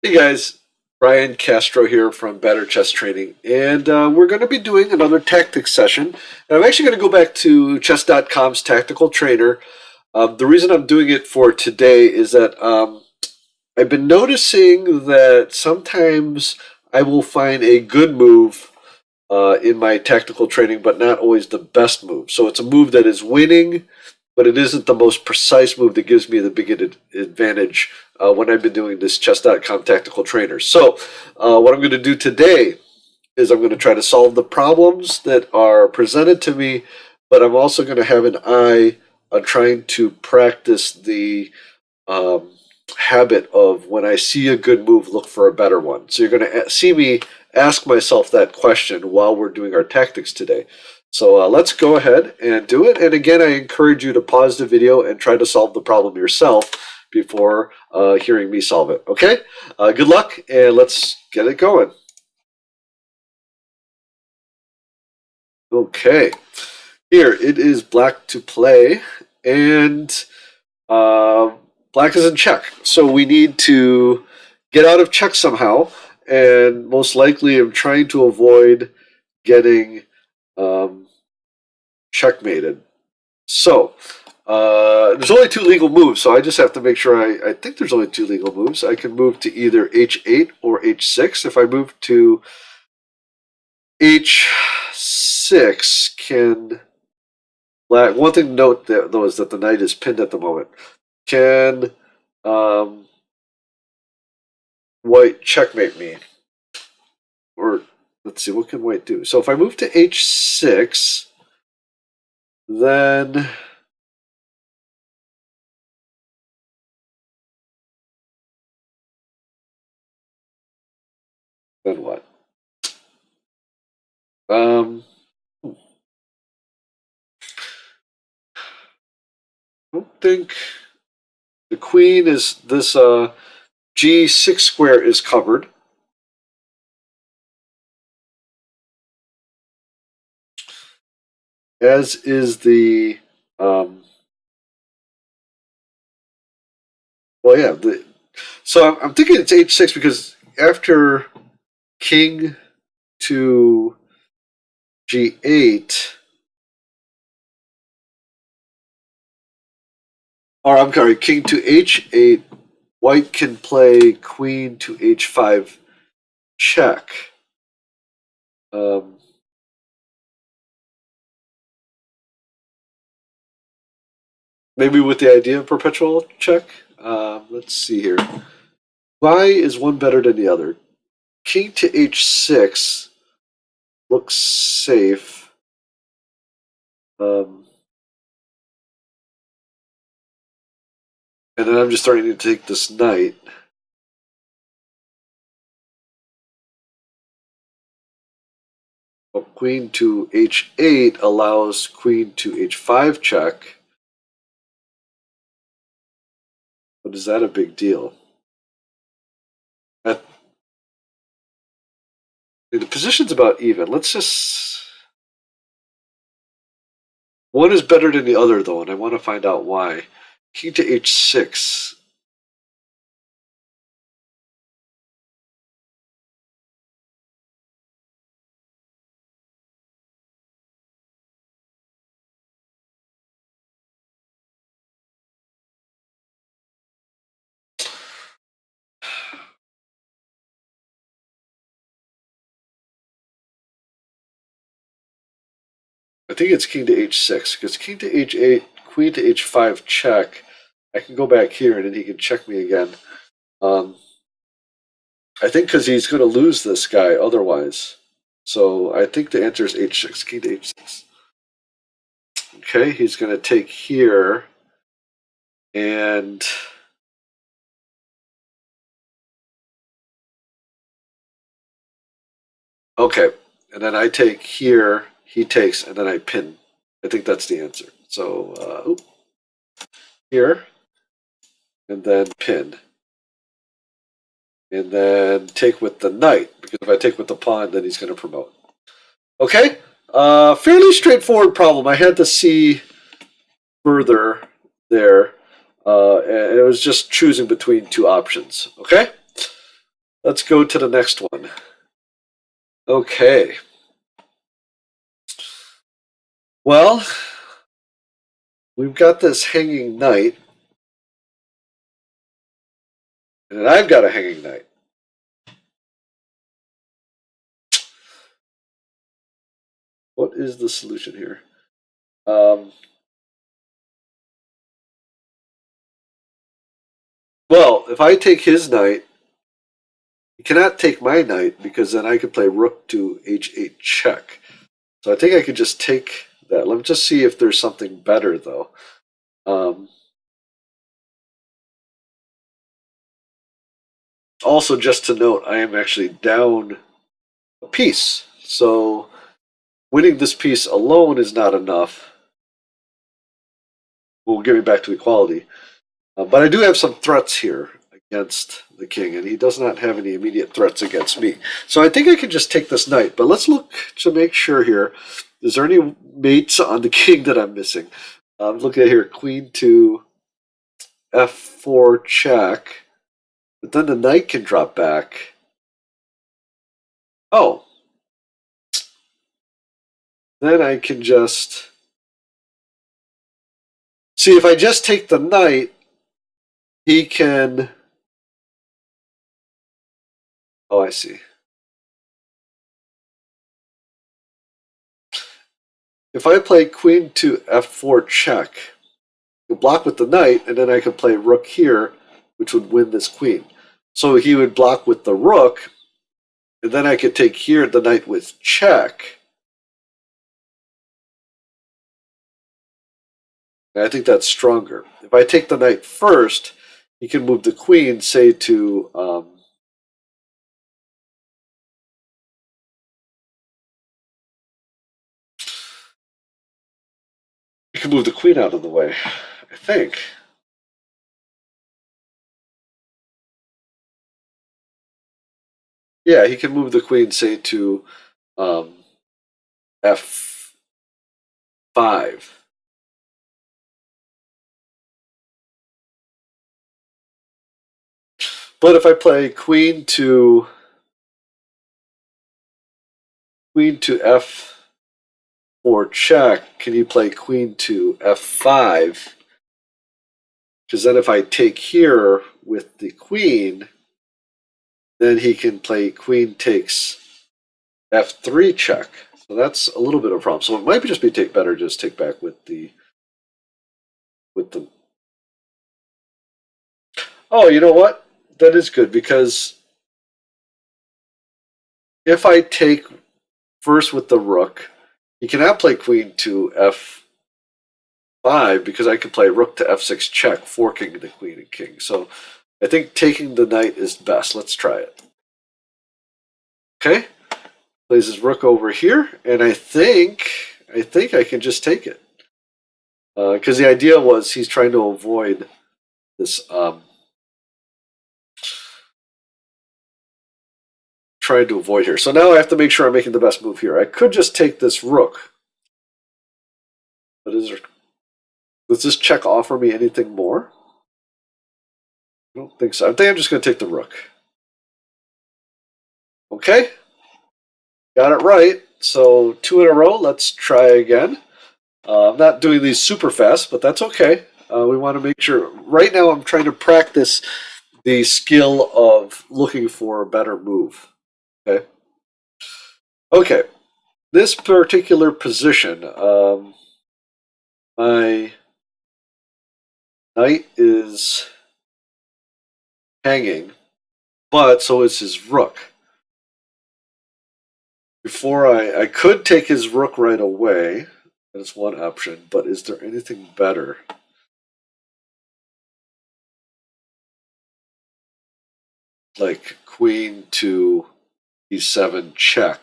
Hey guys, Brian Castro here from Better Chess Training, and we're going to be doing another tactics session. And I'm actually going to go back to chess.com's tactical trainer. The reason I'm doing it for today is that I've been noticing that sometimes I will find a good move in my tactical training, but not always the best move. So it's a move that is winning, but it isn't the most precise move that gives me the big advantage when I've been doing this chess.com tactical trainer. So what I'm going to do today is I'm going to try to solve the problems that are presented to me, but I'm also going to have an eye on trying to practice the um, habit of when I see a good move, look for a better one. So you're going to see me ask myself that question while we're doing our tactics today. So let's go ahead and do it. And again, I encourage you to pause the video and try to solve the problem yourself before hearing me solve it. Okay? Good luck, and let's get it going. Okay. Here, it is black to play, and black is in check. So we need to get out of check somehow, and most likely I'm trying to avoid getting checkmated. So there's only two legal moves, so I just have to make sure I think there's only two legal moves. I can move to either h8 or h6. If I move to h6, can black. One thing to note though is that the knight is pinned at the moment. Can white checkmate me? Or let's see, what can white do? So if I move to h6, then what? I don't think the queen is this g6 square is covered. As is the well, yeah. So I'm thinking it's h6 because after king to g8, or I'm sorry, king to h8, white can play queen to h5 check. Um, Maybe with the idea of perpetual check. Let's see here. Why is one better than the other? King to h6 looks safe. And then I'm just starting to take this knight. Well, queen to h8 allows queen to h5 check. But is that a big deal? The position's about even. Let's just... One is better than the other, though, and I want to find out why. King to h6. I think it's king to h6, because king to h8, queen to h5 check. I can go back here, and then he can check me again. I think because he's going to lose this guy otherwise. So I think the answer is h6, king to h6. Okay, he's going to take here, and okay, and then I take here, he takes, and then I pin. I think that's the answer. So here, and then pin, and then take with the knight, because if I take with the pawn, then he's going to promote. Okay, fairly straightforward problem. I had to see further there, and it was just choosing between two options. Okay. Let's go to the next one. Okay. Well, we've got this hanging knight, and I've got a hanging knight. What is the solution here? Well, if I take his knight, he cannot take my knight because then I could play rook to h8 check. So I think I could just take that. Let me just see if there's something better, though. Also, just to note, I am actually down a piece. So winning this piece alone is not enough. Will get me back to equality. But I do have some threats here against the king, and he does not have any immediate threats against me. So I think I can just take this knight. But let's look to make sure here. Is there any mates on the king that I'm missing? Look at here, queen to f4 check. But then the knight can drop back. Oh. Then I can just... See, if I just take the knight, he can... Oh, I see. If I play queen to f4 check, you block with the knight, and then I could play rook here, which would win this queen. So he would block with the rook, and then I could take here the knight with check. And I think that's stronger. If I take the knight first, he can move the queen, say to he can move the queen out of the way, I think. Yeah, he can move the queen, say to f5. But if I play queen to f4 check, can you play queen to f5? Because then if I take here with the queen, then he can play queen takes f3 check. So that's a little bit of a problem. So it might just be better just take back with the Oh, you know what? That is good because if I take first with the rook, he cannot play queen to f5 because I can play rook to f6 check, forking the queen and king. So I think taking the knight is best. Let's try it. Okay. Plays his rook over here, and I think I can just take it. Because the idea was he's trying to avoid this trying to avoid here. So now I have to make sure I'm making the best move here. I could just take this rook. But does this check offer me anything more? I don't think so. I think I'm just going to take the rook. Okay. Got it right. So 2 in a row. Let's try again. I'm not doing these super fast, but that's okay. We want to make sure. Right now I'm trying to practice the skill of looking for a better move. Okay. Okay. This particular position, my knight is hanging, but so is his rook. Before I could take his rook right away. That's one option, but is there anything better? Like queen to e7 check.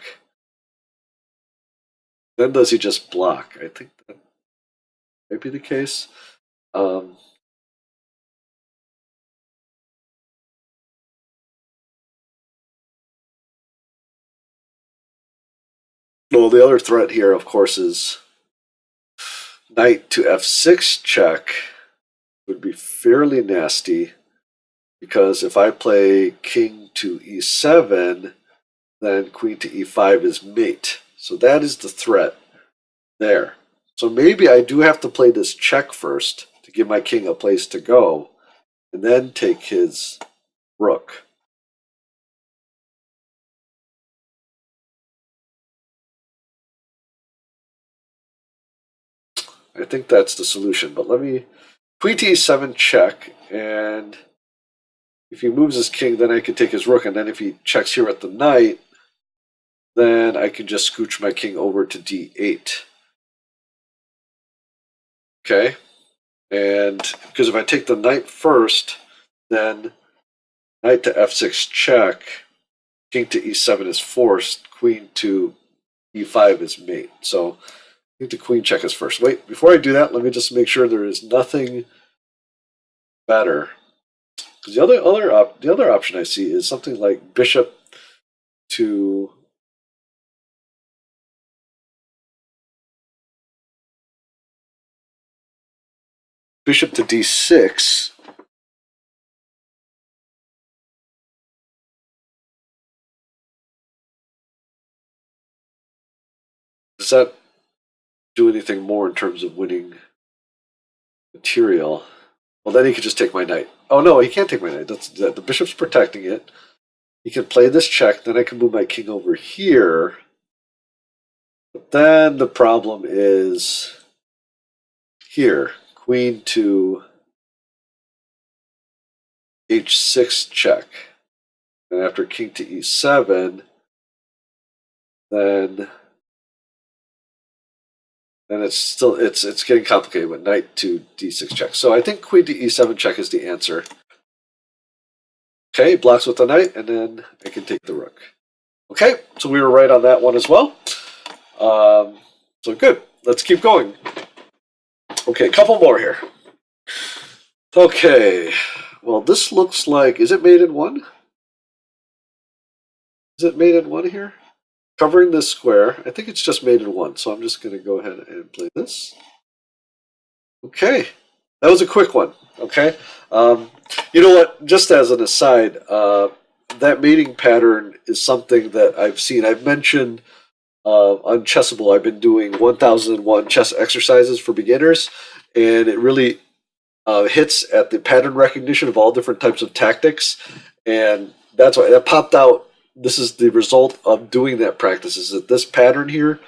Then does he just block? I think that might be the case. Well, the other threat here, of course, is knight to f6 check would be fairly nasty because if I play king to e7, then queen to e5 is mate. So that is the threat there. So maybe I do have to play this check first to give my king a place to go, and then take his rook. I think that's the solution, but let me queen to e7 check, and if he moves his king, then I can take his rook, and then if he checks here at the knight, then I can just scooch my king over to d8. Okay? And because if I take the knight first, then knight to f6 check, king to e7 is forced, queen to e5 is mate. So I think the queen check is first. Wait, before I do that, let me just make sure there is nothing better. Because the other option I see is something like bishop to d6. Does that do anything more in terms of winning material? Well, then he could just take my knight. Oh no, he can't take my knight. The bishop's protecting it. He can play this check, then I can move my king over here. But then the problem is here. Queen to h6 check. And after king to e7, then it's getting complicated with knight to d6 check. So I think queen to e7 check is the answer. Okay, blocks with the knight, and then I can take the rook. Okay, so we were right on that one as well. So good. Let's keep going. Okay, a couple more here. Okay, well, this looks like, is it mate in one? Is it mate in one here? Covering this square. I think it's just mate in one, so I'm just going to go ahead and play this. Okay, that was a quick one. Okay, you know what? Just as an aside, that mating pattern is something that I've seen. I've mentioned on Chessable, I've been doing 1001 chess exercises for beginners, and it really hits at the pattern recognition of all different types of tactics, and that's why that popped out. This is the result of doing that practice, is that this pattern here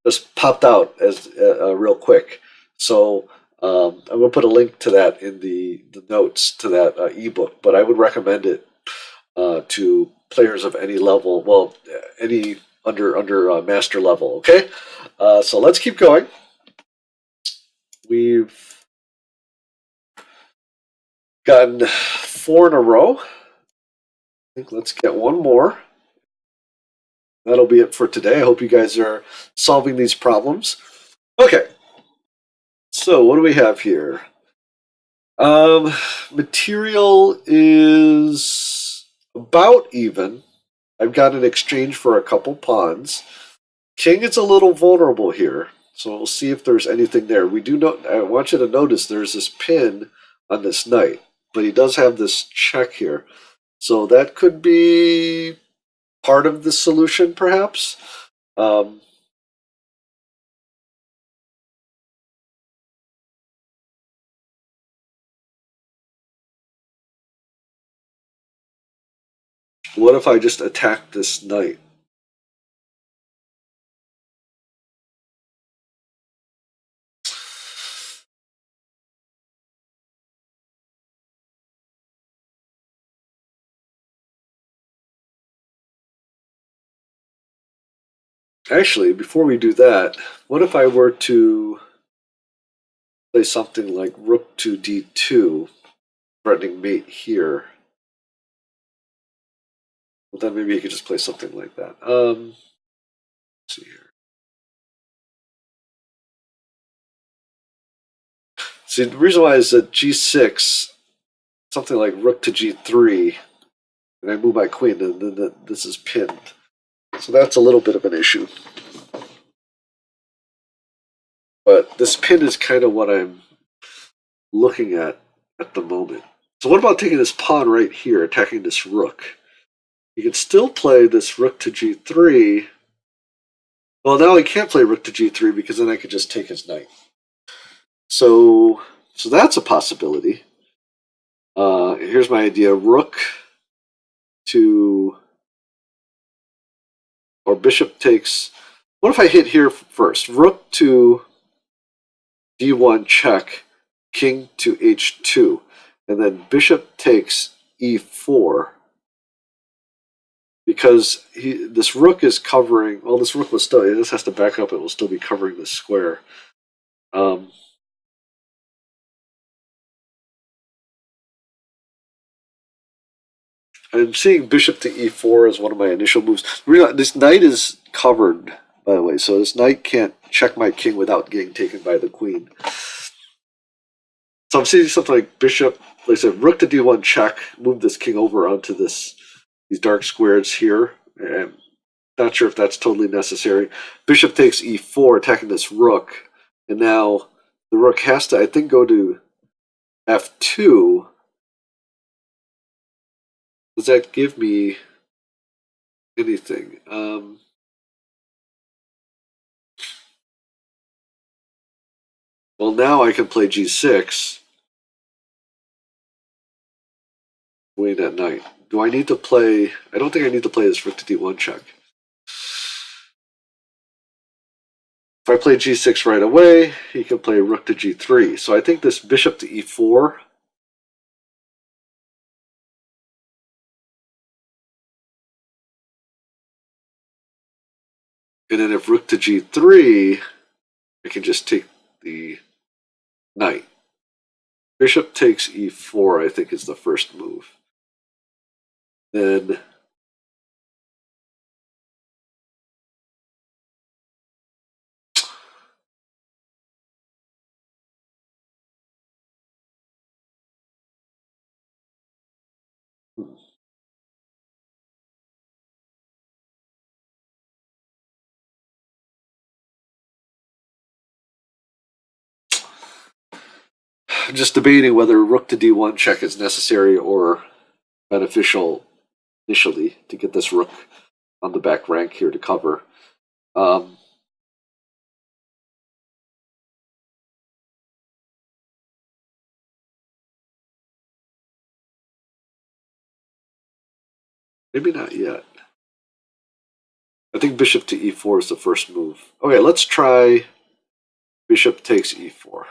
just popped out as real quick. So I'm going to put a link to that in the notes to that ebook, but I would recommend it to players of any level, well, any under master level. Okay, so let's keep going. We've gotten 4 in a row. I think let's get one more. That'll be it for today. I hope you guys are solving these problems. Okay, so what do we have here? Material is about even. I've got an exchange for a couple pawns. King is a little vulnerable here, so we'll see if there's anything there. We do know. I want you to notice there's this pin on this knight, but he does have this check here, so that could be part of the solution, perhaps. What if I just attack this knight? Actually, before we do that, what if I were to play something like rook to d2, threatening mate here? Well, then maybe you could just play something like that. Let's see here. See, the reason why is that g6, something like rook to g3, and I move my queen, and then this is pinned. So that's a little bit of an issue. But this pin is kind of what I'm looking at the moment. So what about taking this pawn right here, attacking this rook? he can still play this rook to g3. Well, now he can't play rook to g3 because then I could just take his knight. So that's a possibility. Here's my idea: rook to, or bishop takes. What if I hit here first? Rook to d1 check, king to h2, and then bishop takes e4. Because this rook is covering. Well, this rook will still. This has to back up. It will still be covering the square. I'm seeing bishop to e4 as one of my initial moves. This knight is covered, by the way, so this knight can't check my king without getting taken by the queen. So I'm seeing something like bishop, like I said, rook to d1 check, move this king over onto these dark squares here. And not sure if that's totally necessary. Bishop takes e4, attacking this rook, and now the rook has to, I think, go to f2. Does that give me anything? Well, now I can play g6. Wait at knight. Do I need to play? I don't think I need to play this rook to d1 check. If I play g6 right away, he can play rook to g3. So I think this bishop to e4. And then if rook to g3, I can just take the knight. Bishop takes e4, I think, is the first move. Then I'm just debating whether rook to d1 check is necessary or beneficial initially to get this rook on the back rank here to cover. Maybe not yet. I think bishop to e4 is the first move. Okay, let's try bishop takes e4.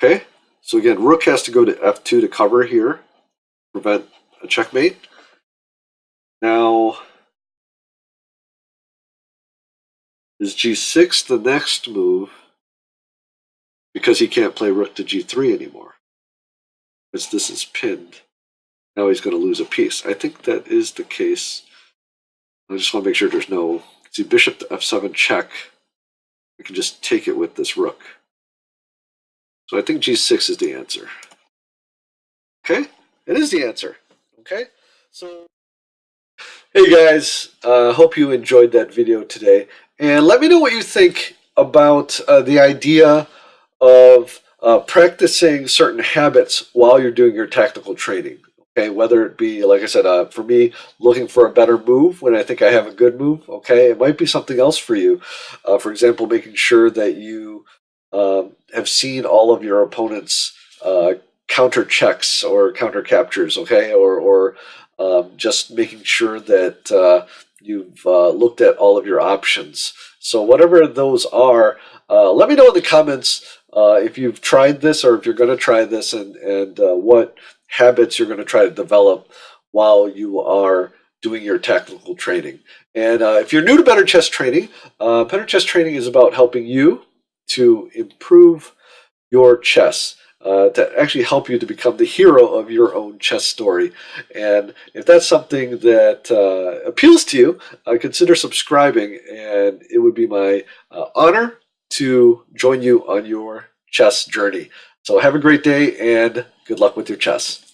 Okay, so again, rook has to go to f2 to cover here, prevent a checkmate. Now, is g6 the next move? Because he can't play rook to g3 anymore. Because this is pinned. Now he's going to lose a piece. I think that is the case. I just want to make sure there's no... See, bishop to f7 check. I can just take it with this rook. So I think g6 is the answer. Okay, it is the answer. Okay, so... Hey guys, hope you enjoyed that video today. And let me know what you think about the idea of practicing certain habits while you're doing your tactical training. Okay, whether it be, like I said, for me, looking for a better move when I think I have a good move. Okay, it might be something else for you. For example, making sure that you have seen all of your opponent's counter checks or counter captures. Okay, or just making sure that you've looked at all of your options. So whatever those are, let me know in the comments if you've tried this or if you're going to try this, and what habits you're going to try to develop while you are doing your tactical training. And if you're new to Better Chess Training, Better Chess Training is about helping you to improve your chess. To actually help you to become the hero of your own chess story. And if that's something that appeals to you, consider subscribing, and it would be my honor to join you on your chess journey. So have a great day, and good luck with your chess.